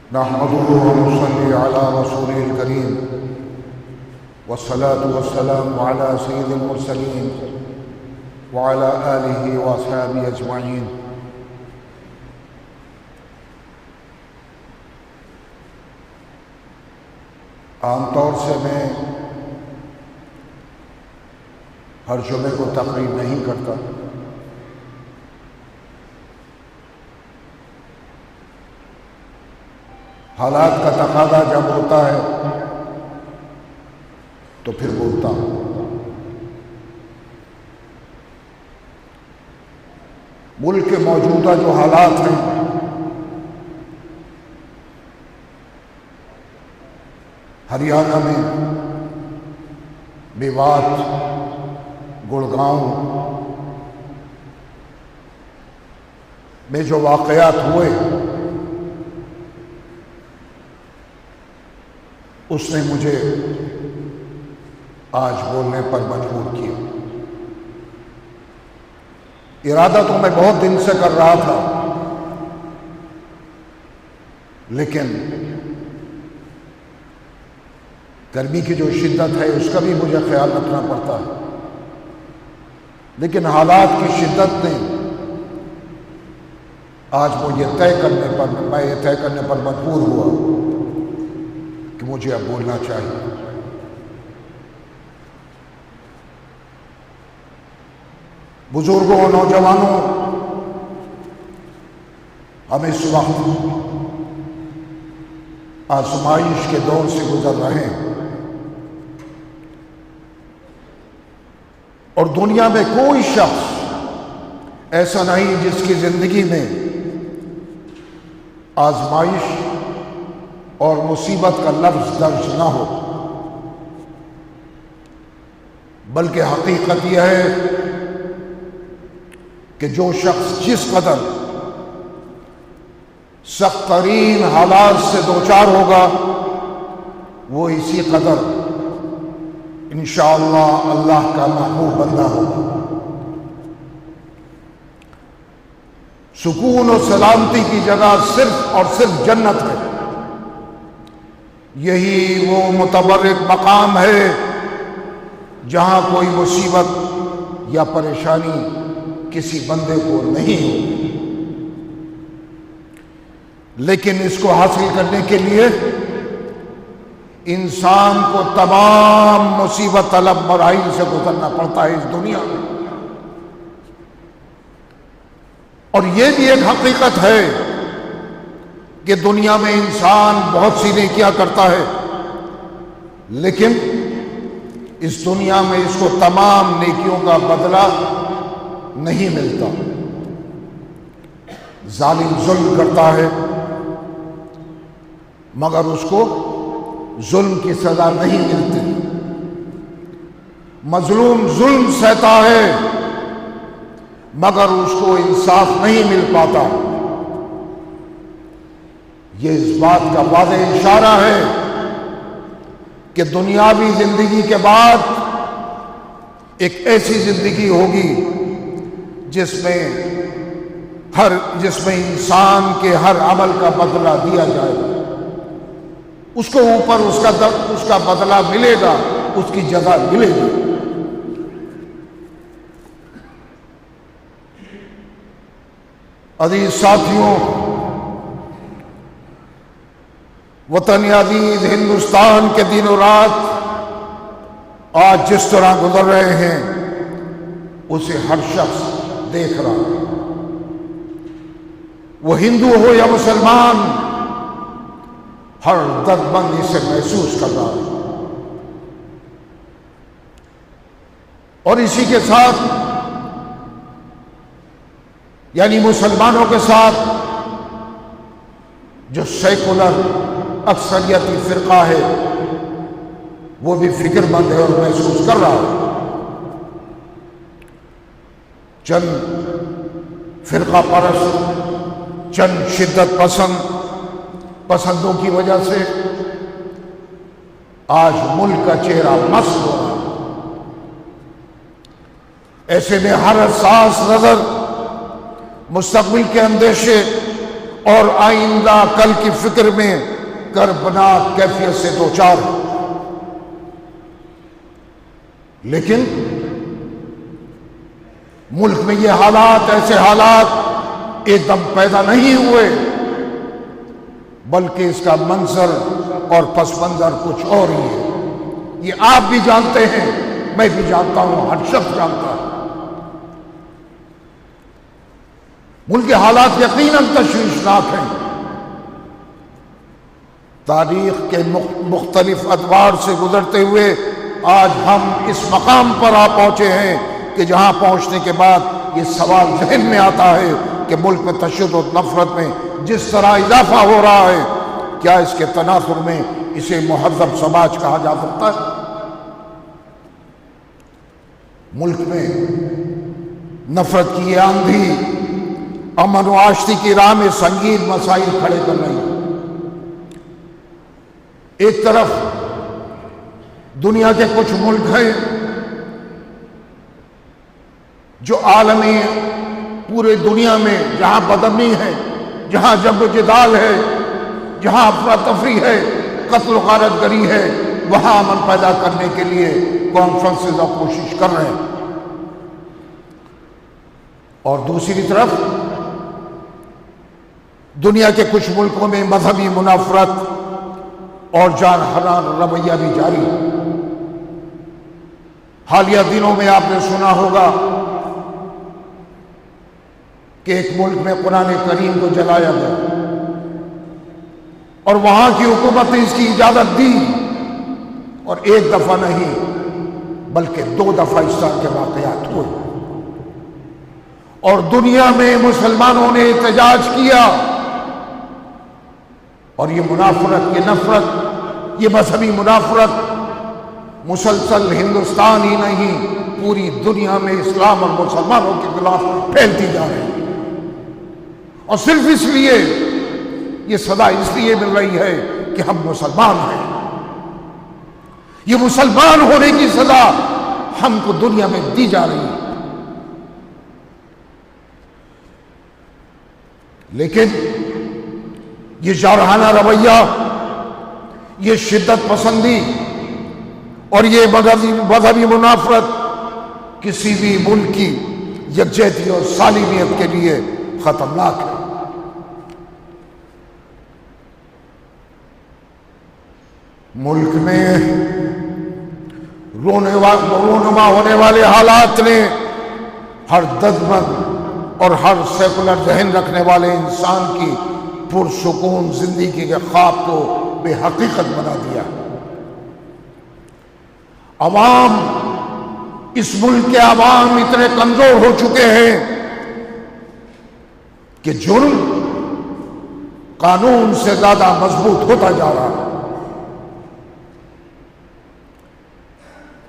नहमदुहु व नसल्ली अला रसूलिल करीम वस्सलातु वस्सलामु अला सय्यिदिल मुरसलीन व अला आलिहि व अस्हाबिहि अजमाइन। आमतौर से मैं हर जुमे को तकरीर नहीं करता, हालात का तकादा जब होता है तो फिर बोलता हूं। मुल्क के मौजूदा जो हालात हैं, हरियाणा में मेवात, गुड़गांव में जो वाक़यात हुए, उसने मुझे आज बोलने पर मजबूर किया। इरादा तो मैं बहुत दिन से कर रहा था, लेकिन गर्मी की जो शिद्दत है उसका भी मुझे ख्याल रखना पड़ता है। लेकिन हालात की शिद्दत ने आज मुझे मैं ये तय करने पर मजबूर हुआ कि मुझे अब बोलना चाहिए। बुजुर्गों, नौजवानों, हम इस वक्त आजमाइश के दौर से गुजर रहे हैं और दुनिया में कोई शख्स ऐसा नहीं जिसकी जिंदगी में आजमाइश और मुसीबत का लफ्ज दर्ज ना हो, बल्कि हकीकत यह है कि जो शख्स जिस कदर सख्त तरीन हालात से दो-चार होगा, वो इसी कदर इंशाअल्लाह अल्लाह का महबूब बंदा होगा। सुकून और सलामती की जगह सिर्फ और सिर्फ जन्नत है। यही वो मुतबर्रिक मकाम है जहां कोई मुसीबत या परेशानी किसी बंदे को नहीं होगी। लेकिन इसको हासिल करने के लिए इंसान को तमाम मुसीबत तलब मराइल से गुजरना पड़ता है इस दुनिया में। और यह भी एक हकीकत है कि दुनिया में इंसान बहुत सी नेकियां करता है, लेकिन इस दुनिया में इसको तमाम नेकियों का बदला नहीं मिलता। जालिम जुल्म करता है मगर उसको जुल्म की सजा नहीं मिलती। मजलूम जुल्म सहता है मगर उसको इंसाफ नहीं मिल पाता। ये इस बात का वाज़ेह इशारा है कि दुनियावी जिंदगी के बाद एक ऐसी जिंदगी होगी जिसमें इंसान के हर अमल का बदला दिया जाएगा। उसको ऊपर उसका बदला मिलेगा, उसकी जगह मिलेगी। अजीज साथियों, वतन अजीज हिंदुस्तान के दिनों रात आज जिस तरह गुजर रहे हैं उसे हर शख्स देख रहा है। वो हिंदू हो या मुसलमान, हर दर्दमंद इसे महसूस कर रहा है। और इसी के साथ, यानी मुसलमानों के साथ, जो सेकुलर अक्सरियती फिरका है वो भी फिक्रमंद है और महसूस कर रहा है। चंद फिरका परस्त, चंद शिद्दत पसंदों की वजह से आज मुल्क का चेहरा मस्त हो रहा है। ऐसे में हर हसास नजर मुस्तकबिल के अंदेशे और आइंदा कल की फिक्र में कर्बनाक कैफियत से दो चार। लेकिन मुल्क में ये हालात, ऐसे हालात एकदम पैदा नहीं हुए, बल्कि इसका मंजर और पस मंजर कुछ और ही है। ये आप भी जानते हैं, मैं भी जानता हूं, हर शख्स जानता है। मुल्क के हालात यकीनन तशवीशनाक हैं। तारीख के मुख्तलिफ अदवार से गुजरते हुए आज हम इस मकाम पर आ पहुंचे हैं कि जहां पहुंचने के बाद ये सवाल जहन में आता है कि मुल्क में तशद्दुद नफरत में जिस तरह इजाफा हो रहा है, क्या इसके तनासुर में इसे मुहज़्ज़ब समाज कहा जा सकता है? मुल्क में नफरत की ये आंधी अमन व आश्ती की राह में संगीन मसाइल खड़े कर रही है। एक तरफ दुनिया के कुछ मुल्क हैं जो आलमी पूरे दुनिया में जहां बदअमनी है, जहां जबर जिदाल है, जहां अफरा तफरी है, कत्ल गारतगरी है, वहां अमन पैदा करने के लिए कॉन्फ्रेंसेस और कोशिश कर रहे हैं। और दूसरी तरफ दुनिया के कुछ मुल्कों में मजहबी मुनाफरत और जानहरा रवैया भी जारी है। हालिया दिनों में आपने सुना होगा कि एक मुल्क में कुरान करीम को जलाया गया और वहां की हुकूमत ने इसकी इजाजत दी, और एक दफा नहीं बल्कि 2 दफा इस तरह के वाकयात हुए और दुनिया में मुसलमानों ने एहतजाज किया। और ये मुनाफरत, ये नफरत, ये मजहबी मुनाफरत मुसलसल हिंदुस्तान ही नहीं पूरी दुनिया में इस्लाम और मुसलमानों के खिलाफ फैलती जा रही है। और सिर्फ इसलिए, ये सदा इसलिए मिल रही है कि हम मुसलमान हैं। ये मुसलमान होने की सजा हमको दुनिया में दी जा रही है। लेकिन ये जारहाना रवैया, ये शिद्दत पसंदी और ये मजहबी मुनाफरत किसी भी मुल्क की यकजहती और सालिमियत के लिए खतरनाक है। मुल्क में रोनुमा होने वाले हालात ने हर ददमंद और हर सेकुलर जहन रखने वाले इंसान की पुरसुकून जिंदगी के ख्वाब को बेहकीकत बना दिया। अवाम, इस मुल्क के अवाम इतने कमजोर हो चुके हैं कि जुर्म कानून से ज्यादा मजबूत होता जा रहा है।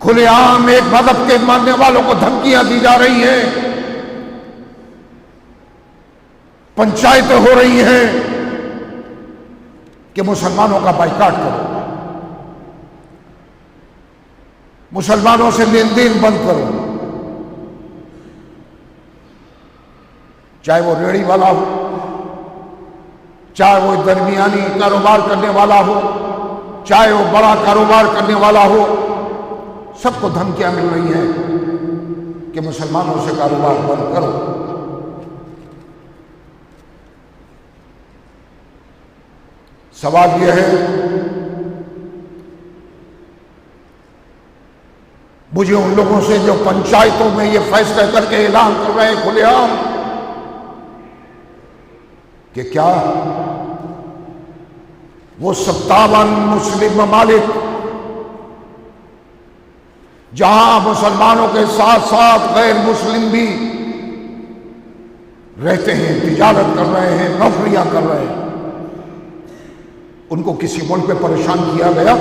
खुलेआम एक मजहब के मानने वालों को धमकियां दी जा रही हैं, पंचायतें हो रही हैं कि मुसलमानों का बाइकाट करो, मुसलमानों से लेन देन बंद करो, चाहे वो रेहड़ी वाला हो, चाहे वो दरमियानी कारोबार करने वाला हो, चाहे वो बड़ा कारोबार करने वाला हो, सबको धमकियां मिल रही हैं कि मुसलमानों से कारोबार बंद करो। सवाल यह है, मुझे उन लोगों से जो पंचायतों में ये फैसला करके ऐलान कर रहे हैं खुलेआम कि क्या वो 57 मुस्लिम ममालिक जहां मुसलमानों के साथ साथ गैर मुस्लिम भी रहते हैं, तिजारत कर रहे हैं, नौकरियां कर रहे हैं, उनको किसी मुल्क में परेशान किया गया,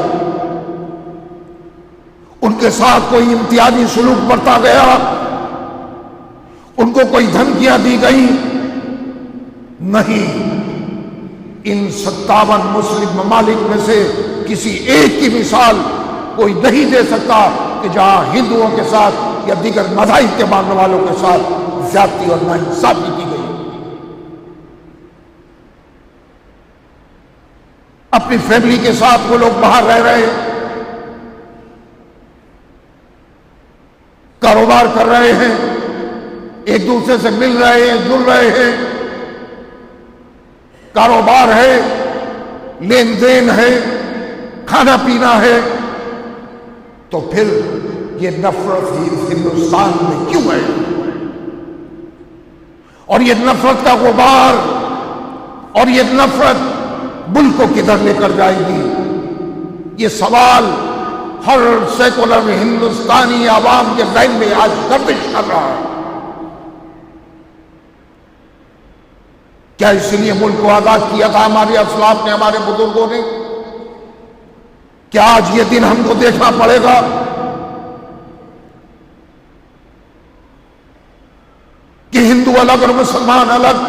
उनके साथ कोई इम्तियाजी सुलूक बरता गया, उनको कोई धमकियां दी गई? नहीं। इन 57 मुस्लिम ममालिक में से किसी एक की मिसाल कोई नहीं दे सकता कि जहां हिंदुओं के साथ या दीगर मज़ाहिब के मानने वालों के साथ ज्यादती और नाइंसाफी की गई। अपनी फैमिली के साथ वो लोग बाहर रह रहे हैं, कारोबार कर रहे हैं, एक दूसरे से मिल रहे हैं, जुड़ रहे हैं, कारोबार है, लेन देन है, खाना पीना है, तो फिर ये नफरत हिंदुस्तान में क्यों है? और ये नफरत का गुबार और ये नफरत मुल्क को किधर लेकर जाएगी? ये सवाल हर सेकुलर हिंदुस्तानी आवाम के ज़हन में आज गर्दिश कर रहा है। क्या इसलिए मुल्क को आजाद किया था हमारे असलाफ ने, हमारे बुजुर्गों ने? क्या आज ये दिन हमको देखना पड़ेगा कि हिंदू अलग और मुसलमान अलग?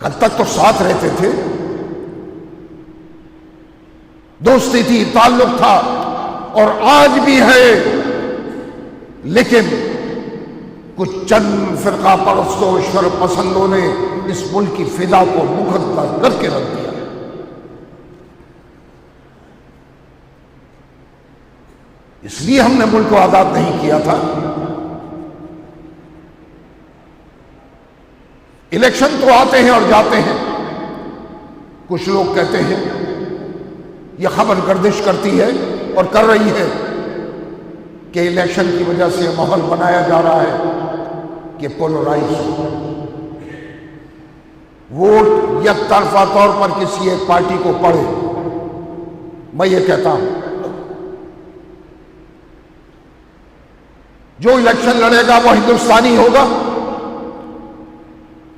कल तक तो साथ रहते थे, दोस्ती थी, ताल्लुक था, और आज भी है, लेकिन कुछ चंद फिरका परस्तों, शरपसंदों ने इस मुल्क की फिदा को मुकद्दर करके रख दिया। इसलिए हमने मुल्क को आजाद नहीं किया था। इलेक्शन तो आते हैं और जाते हैं। कुछ लोग कहते हैं यह खबर गर्दिश करती है और कर रही है कि इलेक्शन की वजह से माहौल बनाया जा रहा है कि पोलराइज वोट एक तरफा तौर पर किसी एक पार्टी को पड़े। मैं ये कहता हूं, जो इलेक्शन लड़ेगा वो हिंदुस्तानी होगा,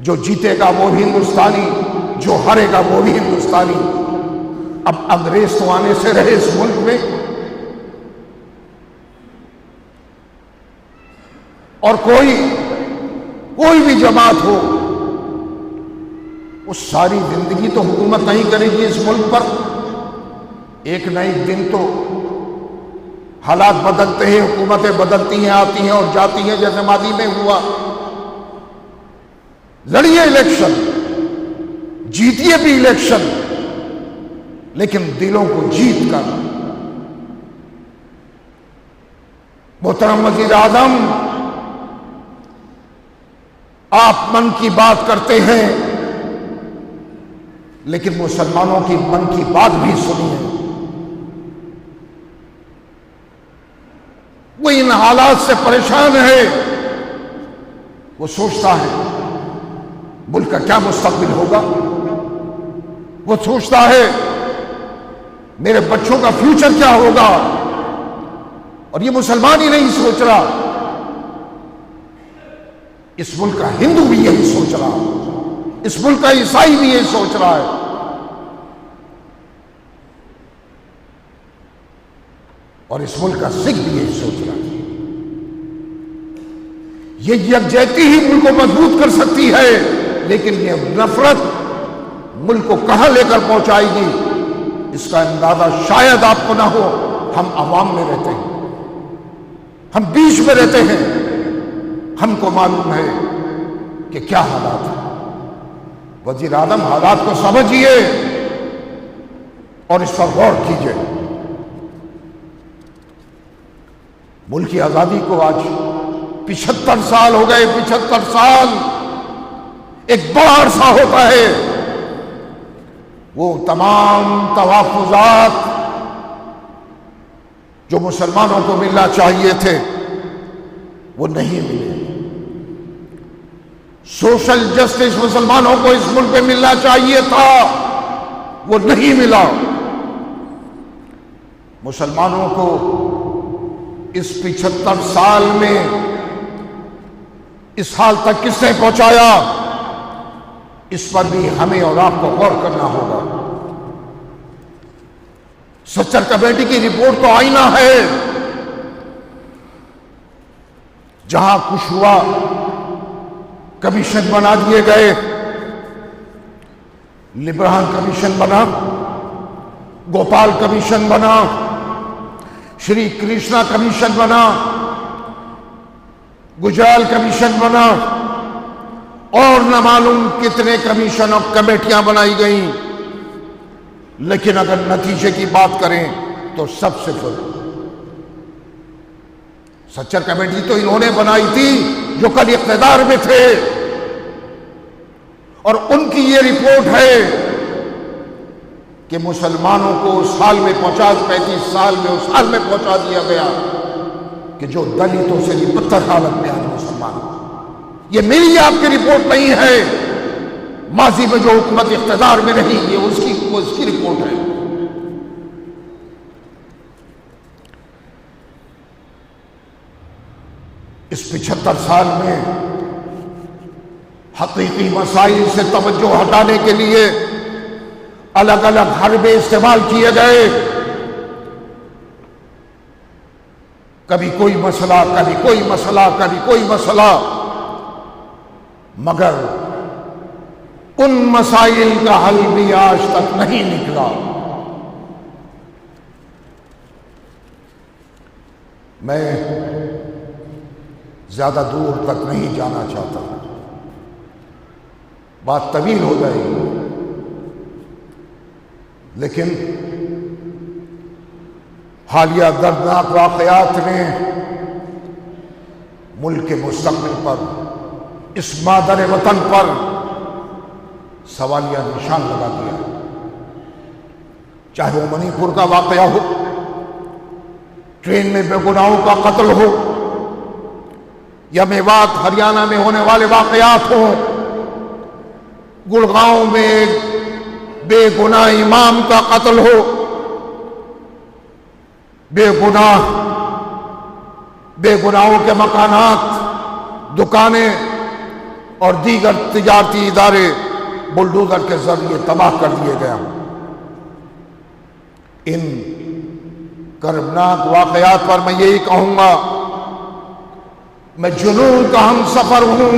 जो जीतेगा वो भी हिंदुस्तानी, जो हारेगा वो भी हिंदुस्तानी। अब अंग्रेज तो आने से रहे इस मुल्क में, और कोई भी जमात हो, वो सारी जिंदगी तो हुकूमत नहीं करेगी इस मुल्क पर। एक न एक दिन तो हालात बदलते हैं, हुकूमतें बदलती हैं, आती हैं और जाती हैं, जैसे मादी में हुआ। लड़िए इलेक्शन, जीतिए भी इलेक्शन, लेकिन दिलों को जीत कर। मोहतरम वज़ीर आज़म, आप मन की बात करते हैं, लेकिन मुसलमानों की मन की बात भी सुनिए। वो इन हालात से परेशान है। वो सोचता है मुल्क का क्या मुस्तकबिल होगा। वो सोचता है मेरे बच्चों का फ्यूचर क्या होगा। और ये मुसलमान ही नहीं सोच रहा, इस मुल्क का हिंदू भी यही सोच रहा, इस मुल्क का ईसाई भी यही सोच रहा है। और इस मुल्क का सिख भी यही सोच रहा है। ये यकजहती ही मुल्क को मजबूत कर सकती है, लेकिन ये नफरत मुल्क को कहां लेकर पहुंचाएगी, इसका अंदाजा शायद आपको ना हो। हम अवाम में रहते हैं, हम बीच में रहते हैं, हमको मालूम है कि क्या हालात है। वज़ीर आज़म, हालात को समझिए और इस पर गौर कीजिए। मुल्क की आजादी को आज 75 साल हो गए। 75 साल एक बड़ा अरसा होता है। वो तमाम तहफ़्फ़ुज़ात जो मुसलमानों को मिलना चाहिए थे वो नहीं मिले। सोशल जस्टिस मुसलमानों को इस मुल्क में मिलना चाहिए था, वो नहीं मिला। मुसलमानों को इस 75 साल में इस हाल तक किसने पहुंचाया, इस पर भी हमें और आपको गौर करना होगा। सच्चर कमेटी की रिपोर्ट तो आईना है। जहां कुछ हुआ, कमीशन बना दिए गए। लिब्रान कमीशन बना, गोपाल कमीशन बना, श्री कृष्णा कमीशन बना, गुजराल कमीशन बना, और न मालूम कितने कमीशन और कमेटियां बनाई गई, लेकिन अगर नतीजे की बात करें तो सब सिफर। सच्चर कमेटी तो इन्होंने बनाई थी जो कल इख्तिदार में थे, और उनकी ये रिपोर्ट है कि मुसलमानों को साल में 50-35 साल में उस हाल में पहुंचा दिया गया कि जो दलितों से भी बदतर हालत में आज मुसलमान। ये मेरी आपकी रिपोर्ट नहीं है, माजी में जो हुकूमत इख्तिदार में रही ये उसकी रिपोर्ट है। इस 75 साल में हकीकी मसाइल से तवज्जो हटाने के लिए अलग अलग हरबे इस्तेमाल किए गए। कभी कोई मसला, कभी कोई मसला, कभी कोई मसला, मगर उन मसाइल का हल भी आज तक नहीं निकला। मैं ज्यादा दूर तक नहीं जाना चाहता, बात तवील हो जाएगी, लेकिन हालिया दर्दनाक वाकयात ने मुल्क के मुस्तकबिल पर, इस मादर वतन पर सवालिया निशान लगा दिया। चाहे वो मणिपुर का वाकया हो, ट्रेन में बेगुनाहों का कत्ल हो, या मेवात हरियाणा में होने वाले वाकयात हों, गुड़गांव में बेगुनाह इमाम का कत्ल हो, बेगुनाहों के मकानात, दुकानें और दीगर तिजारती इदारे बुलडोजर के जरिए तबाह कर दिए गए। इन कर्मनाक वाकयात पर मैं यही कहूंगा, मैं जुनून का हम सफर हूं,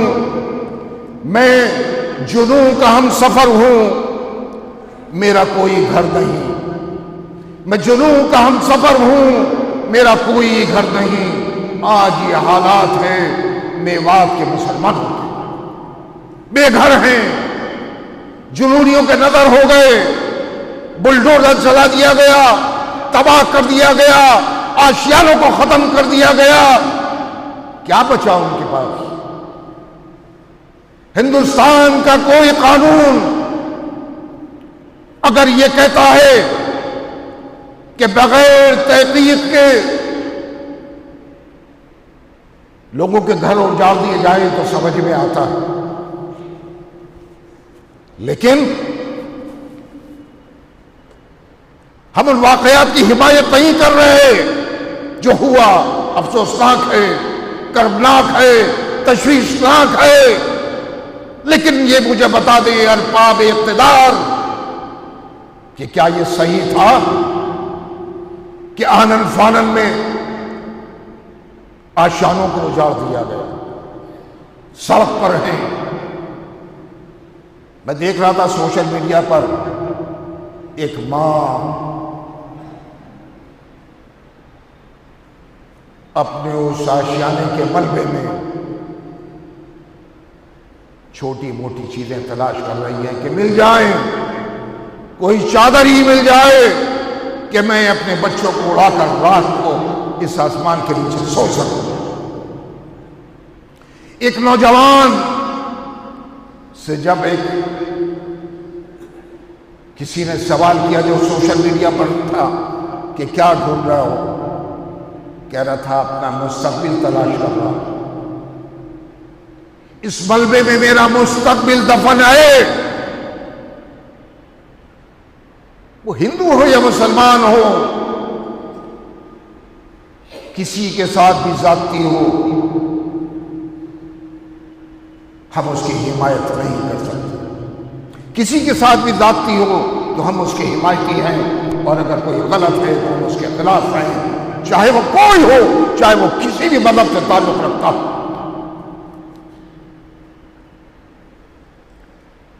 मैं जुनून का हम सफर हूं, मेरा कोई घर नहीं। मैं जुनून का हम सफर हूं, मेरा कोई घर नहीं। आज ये हालात है मेवात के मुसलमानों के, बेघर हैं, जुनूनियों के नजर हो गए, बुलडोजर चला दिया गया, तबाह कर दिया गया, आशियानों को खत्म कर दिया गया। क्या बचा उनके पास? हिंदुस्तान का कोई कानून अगर ये कहता है कि बगैर तहकीक के लोगों के घर उजाड़ दिए जाए तो समझ में आता है, लेकिन हम उन वाकयात की हिमायत नहीं कर रहे। जो हुआ अफसोसनाक है, कर्मनाक है, तशवीशनाक है, लेकिन ये मुझे बता दे अरबाब इख्तिदार कि क्या ये सही था कि आनन फानन में आशानों को उजाड़ दिया गया, सड़क पर हैं। मैं देख रहा था सोशल मीडिया पर एक मां अपने उस आशियाने के मलबे में छोटी मोटी चीजें तलाश कर रही है कि मिल जाए, कोई चादर ही मिल जाए कि मैं अपने बच्चों को उड़ाकर रात को इस आसमान के नीचे सो सकूं। एक नौजवान से जब किसी ने सवाल किया जो सोशल मीडिया पर था कि क्या ढूंढ रहा हो, कह रहा था अपना मुस्तकबिल तलाश कर रहा। इस मलबे में मेरा मुस्तकबिल दफन है। वो हिंदू हो या मुसलमान हो, किसी के साथ भी जाती हो, हम उसकी हिमायत नहीं कर सकते। किसी के साथ भी जाती हो तो हम उसके हिमायती हैं, और अगर कोई गलत है तो हम उसके खिलाफ हैं, चाहे वो कोई हो, चाहे वो किसी भी मजहब से ताल्लुक रखता हो।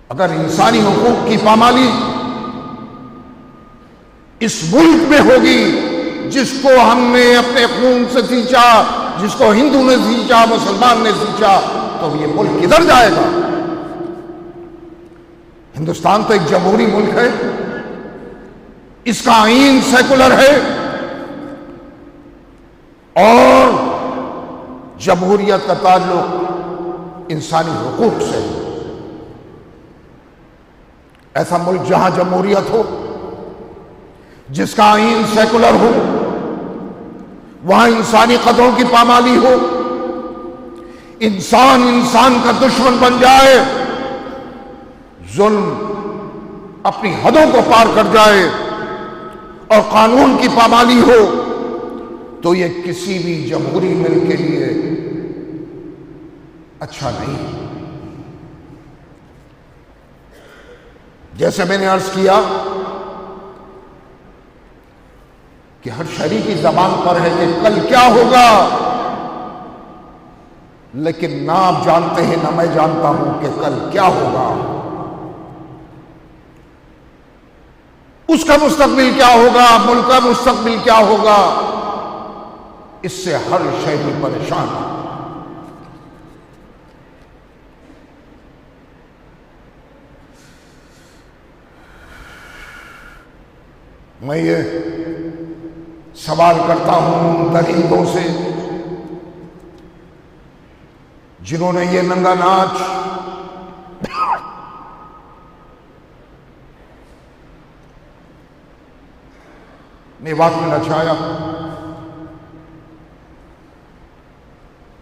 अगर इंसानी हुकूक की पामाली इस मुल्क में होगी, जिसको हमने अपने खून से सींचा, जिसको हिंदू ने सींचा, मुसलमान ने सींचा, तो ये मुल्क किधर जाएगा? हिंदुस्तान तो एक जमहूरी मुल्क है, इसका आईन सेकुलर है और जमहूरियत का ताल्लुक इंसानी हुकूक से है। ऐसा मुल्क जहां जमहूरियत हो, जिसका आईन सेकुलर हो, वहां इंसानी कदरों की पामाली हो, इंसान इंसान का दुश्मन बन जाए, जुल्म अपनी हदों को पार कर जाए और कानून की पामाली हो, तो यह किसी भी जमहूरी मुल्क के लिए अच्छा नहीं। जैसे मैंने अर्ज किया कि हर शहरी की जबान पर है कि कल क्या होगा, लेकिन ना आप जानते हैं ना मैं जानता हूं कि कल क्या होगा, उसका मुस्तकबिल क्या होगा, मुल्क का मुस्तकबिल क्या होगा, इससे हर शहरी परेशान है। मैं ये सवाल करता हूं दरिंदों से जिन्होंने ये नंगा नाच मेवात में नचाया,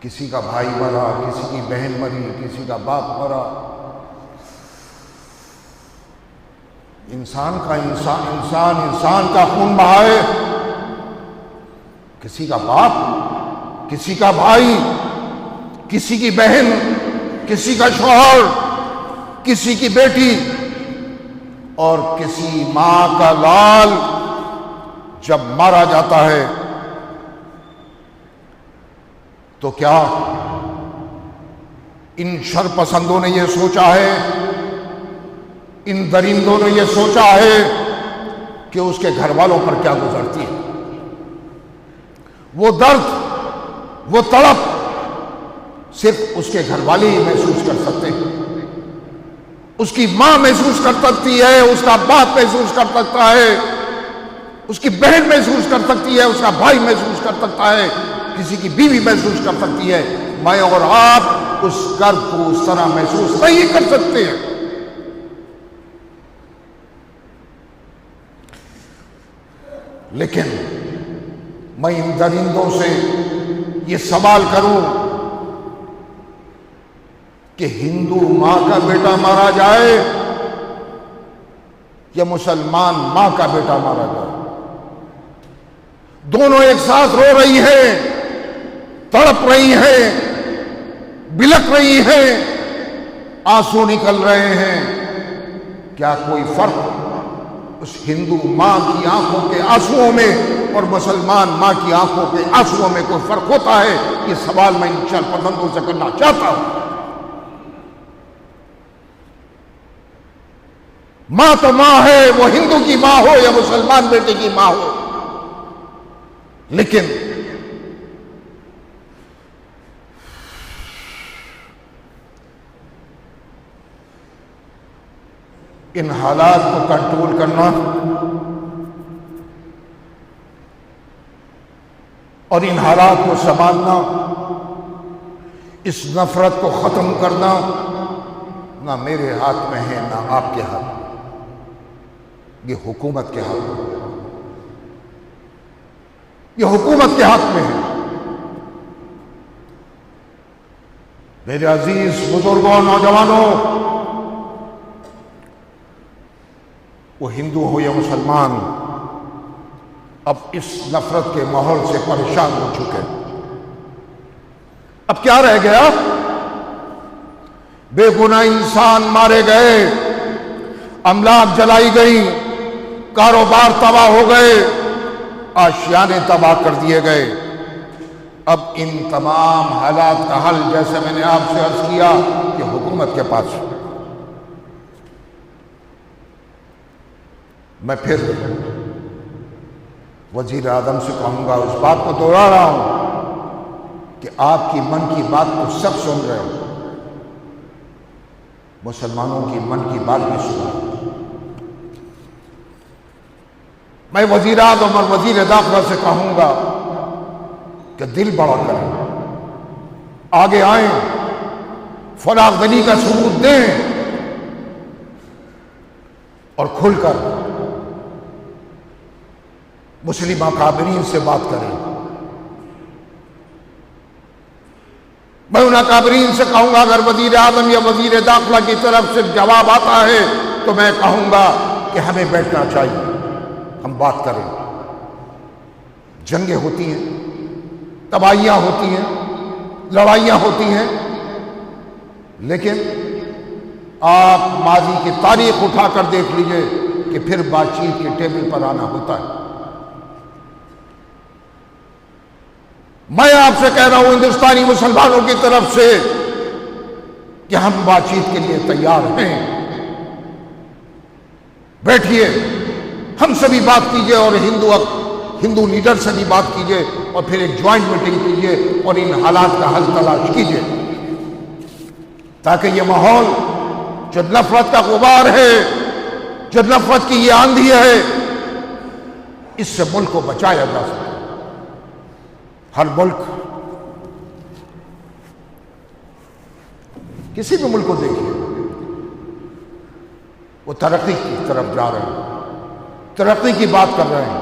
किसी का भाई मरा, किसी की बहन मरी, किसी का बाप मरा, इंसान का खून बहाए, किसी का बाप, किसी का भाई, किसी की बहन, किसी का शौहर, किसी की बेटी और किसी मां का लाल जब मारा जाता है तो क्या इन शरपसंदों ने यह सोचा है, इन दरिंदों ने यह सोचा है कि उसके घर वालों पर क्या गुजरती है? वो दर्द, वो तड़प सिर्फ उसके घर वाले ही महसूस कर सकते हैं। उसकी मां महसूस कर सकती है, उसका बाप महसूस कर सकता है, उसकी बहन महसूस कर सकती है, उसका भाई महसूस कर सकता है, किसी की बीवी महसूस कर सकती है। मैं और आप उस दर्द को उस तरह महसूस नहीं कर सकते हैं। लेकिन मैं इन दरिंदों से ये सवाल करूं कि हिंदू मां का बेटा मारा जाए या मुसलमान मां का बेटा मारा जाए, दोनों एक साथ रो रही हैं, तड़प रही हैं, बिलक रही हैं, आंसू निकल रहे हैं। क्या कोई फर्क उस हिंदू मां की आंखों के आंसुओं में और मुसलमान मां की आंखों के आंसुओं में कोई फर्क होता है? ये सवाल मैं इन शरपसंदों से करना चाहता हूं। मां तो मां है, वो हिंदू की मां हो या मुसलमान बेटे की मां हो, लेकिन इन हालात को कंट्रोल करना और इन हालात को संभालना, इस नफरत को खत्म करना ना मेरे हाथ में है ना आपके हाथ में, ये हुकूमत के हाथ में, ये हुकूमत के हाथ में है। मेरे अजीज बुजुर्गों, नौजवानों, वो हिंदू हो या मुसलमान, अब इस नफरत के माहौल से परेशान हो चुके हैं। अब क्या रह गया? बेगुनाह इंसान मारे गए, अमलाक जलाई गई, कारोबार तबाह हो गए, आशियाने तबाह कर दिए गए। अब इन तमाम हालात का हल, जैसे मैंने आपसे अर्ज किया, कि हुकूमत के पास। मैं फिर वजीर आजम से कहूंगा, उस बात को दोहरा रहा हूं कि आपकी मन की बात को सब सुन रहे हैं। मुसलमानों की मन की बात भी सुना। मैं वज़ीर आज़म और वज़ीर दाखिला से कहूंगा कि दिल बड़ा करें, आगे आए, फरागदली का सबूत दें और खुलकर मुस्लिम अकाबरीन से बात करें। मैं उन अकाबरीन से कहूंगा, अगर वज़ीर आज़म या वज़ीर दाखिला की तरफ से जवाब आता है तो मैं कहूंगा कि हमें बैठना चाहिए, हम बात करें। जंगें होती हैं, तबाहियां होती हैं, लड़ाइयां होती हैं, लेकिन आप माजी की तारीख उठाकर देख लीजिए कि फिर बातचीत के टेबल पर आना होता है। मैं आपसे कह रहा हूं हिंदुस्तानी मुसलमानों की तरफ से कि हम बातचीत के लिए तैयार हैं। बैठिए, हम सभी बात कीजिए और हिंदू लीडर से भी बात कीजिए और फिर एक ज्वाइंट मीटिंग कीजिए और इन हालात का हल तलाश कीजिए, ताकि ये माहौल जो नफरत का गुबार है, जो नफरत की ये आंधी है, इससे मुल्क को बचाया जा सके। हर मुल्क, किसी भी मुल्क को देखिए, वो तरक्की की तरफ जा रहे हैं, तरक्की की बात कर रहे हैं।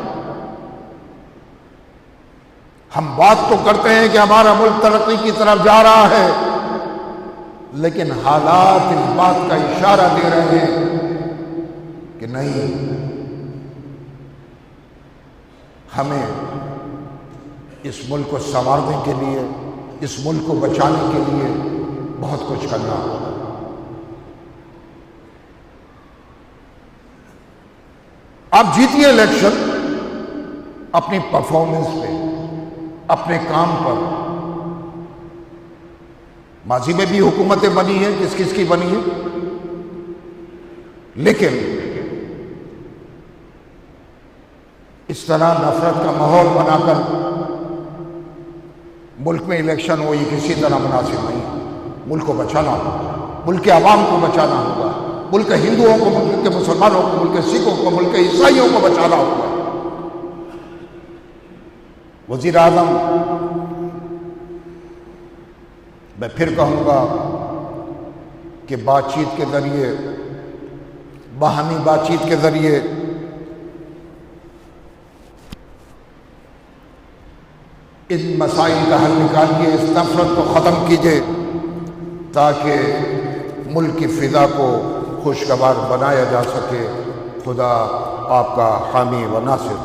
हम बात तो करते हैं कि हमारा मुल्क तरक्की की तरफ जा रहा है, लेकिन हालात इस बात का इशारा दे रहे हैं कि नहीं, हमें इस मुल्क को संवारने के लिए, इस मुल्क को बचाने के लिए बहुत कुछ करना होगा। आप जीतिए इलेक्शन अपनी परफॉर्मेंस पे, अपने काम पर। माजी में भी हुकूमतें बनी हैं, किस किस की बनी है, लेकिन इस तरह नफरत का माहौल बनाकर मुल्क में इलेक्शन हो, ये किसी तरह मुनासिब नहीं। मुल्क को बचाना होगा, मुल्क के आवाम को बचाना होगा, मुल्क के हिंदुओं को, मुल्क के मुसलमानों को, मुल्क के सिखों को, मुल्क के ईसाइयों को बचाना होगा। वज़ीर आज़म, मैं फिर कहूंगा कि बातचीत के जरिए, बाहमी बातचीत के जरिए इन मसाइल का हल निकालिए, इस नफरत को ख़त्म कीजिए, ताकि मुल्क की फ़िज़ा को खुशगवार बनाया जा सके। खुदा आपका हामी व नासिर।